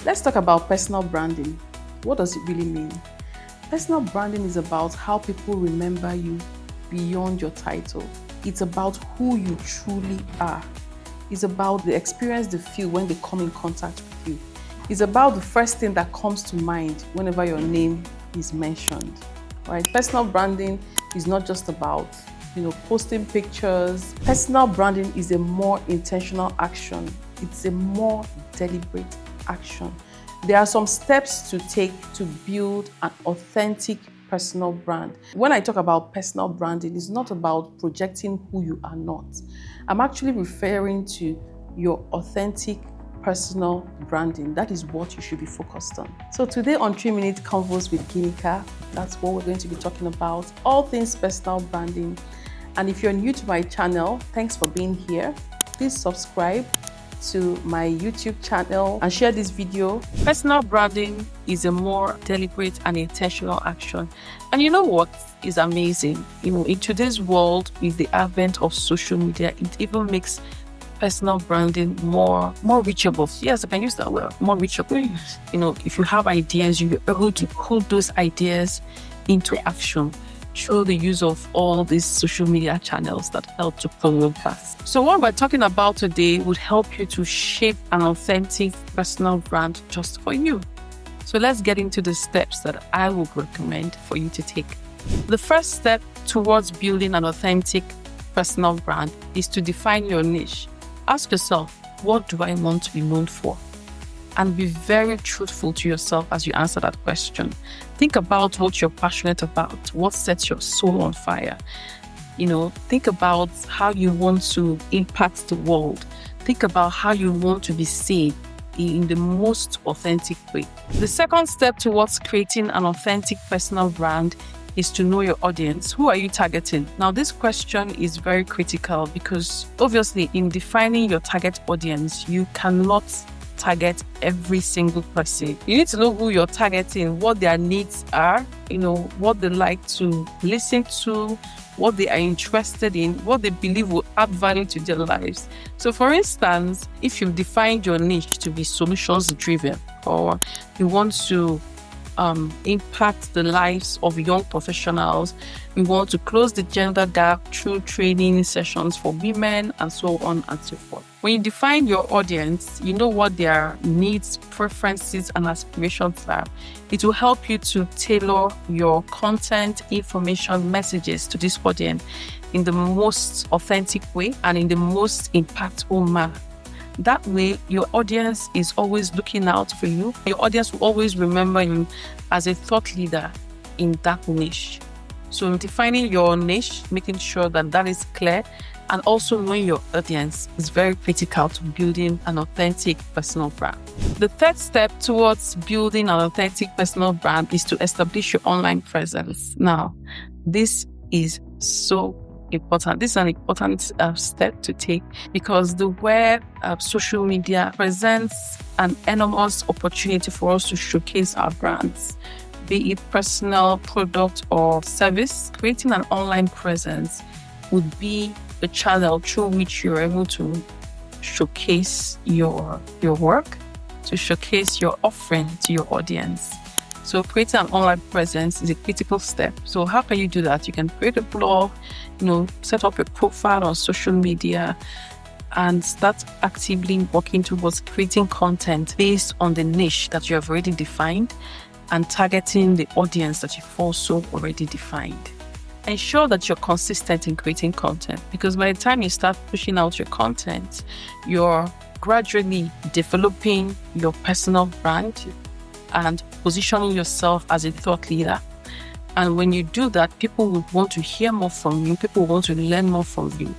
Let's talk about personal branding. What does it really mean? Personal branding is about how people remember you beyond your title. It's about who you truly are. It's about the experience they feel when they come in contact with you. It's about the first thing that comes to mind whenever your name is mentioned. Right? Personal branding is not just about posting pictures. Personal branding is a more intentional action. It's a more deliberate action. There are some steps to take to build an authentic personal brand. When I talk about personal branding, it's not about projecting who you are not. I'm actually referring to your authentic personal branding. That is what you should be focused on. So today on 3-Minute Convos with Ginika, that's what we're going to be talking about, all things personal branding. And if you're new to my channel, thanks for being here. Please subscribe to my YouTube channel and share this video. Personal branding is a more deliberate and intentional action. And you know what is amazing? In today's world, with the advent of social media, it even makes personal branding more reachable. Yes, I can use that word, more reachable. If you have ideas, you're able to put those ideas into action through the use of all these social media channels that help to promote that. So what we're talking about today would help you to shape an authentic personal brand just for you. So let's get into the steps that I would recommend for you to take. The first step towards building an authentic personal brand is to define your niche. Ask yourself, what do I want to be known for? And be very truthful to yourself as you answer that question. Think about what you're passionate about, what sets your soul on fire. Think about how you want to impact the world. Think about how you want to be seen in the most authentic way. The second step towards creating an authentic personal brand is to know your audience. Who are you targeting? Now, this question is very critical because obviously in defining your target audience, you cannot target every single person. You need to know who you're targeting, what their needs are, what they like to listen to, what they are interested in, what they believe will add value to their lives. So for instance, if you've defined your niche to be solutions driven, or you want to impact the lives of young professionals, we want to close the gender gap through training sessions for women and so on and so forth. When you define your audience, you know what their needs, preferences, and aspirations are. It will help you to tailor your content, information, messages to this audience in the most authentic way and in the most impactful manner. That way, your audience is always looking out for you. Your audience will always remember you as a thought leader in that niche. So defining your niche, making sure that is clear, and also knowing your audience is very critical to building an authentic personal brand. The third step towards building an authentic personal brand is to establish your online presence. Now, this is so important. This is an important step to take because the web, social media presents an enormous opportunity for us to showcase our brands, be it personal, product, or service. Creating an online presence would be the channel through which you're able to showcase your work, to showcase your offering to your audience. So creating an online presence is a critical step. So how can you do that? You can create a blog, set up a profile on social media and start actively working towards creating content based on the niche that you have already defined and targeting the audience that you've also already defined. Ensure that you're consistent in creating content because by the time you start pushing out your content, you're gradually developing your personal brand and positioning yourself as a thought leader. And when you do that, people will want to hear more from you, people will want to learn more from you.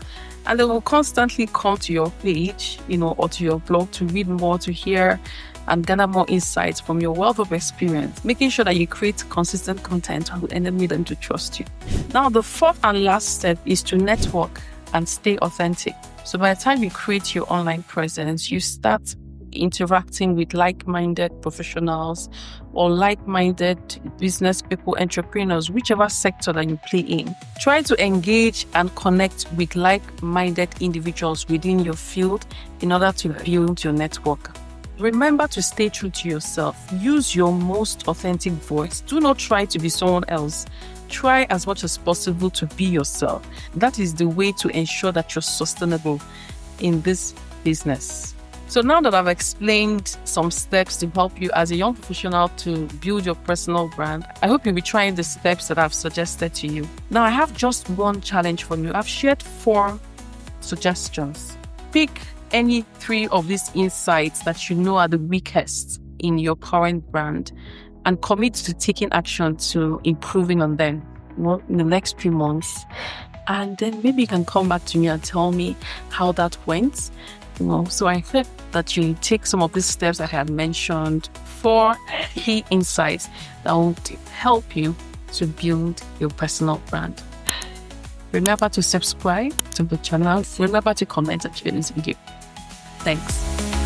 And they will constantly come to your page, or to your blog to read more, to hear and gather more insights from your wealth of experience, making sure that you create consistent content that will enable them to trust you. Now, the fourth and last step is to network and stay authentic. So by the time you create your online presence, you start interacting with like-minded professionals or like-minded business people, entrepreneurs, whichever sector that you play in. Try to engage and connect with like-minded individuals within your field in order to build your network. Remember to stay true to yourself. Use your most authentic voice. Do not try to be someone else. Try as much as possible to be yourself. That is the way to ensure that you're sustainable in this business. So now that I've explained some steps to help you as a young professional to build your personal brand, I hope you'll be trying the steps that I've suggested to you. Now I have just one challenge for you. I've shared 4 suggestions. Pick any 3 of these insights that you know are the weakest in your current brand and commit to taking action to improving on them in the next few months. And then maybe you can come back to me and tell me how that went. So I hope that you take some of these steps I have mentioned, 4 key insights that will help you to build your personal brand. Remember to subscribe to the channel. Remember to comment and share this video. Thanks.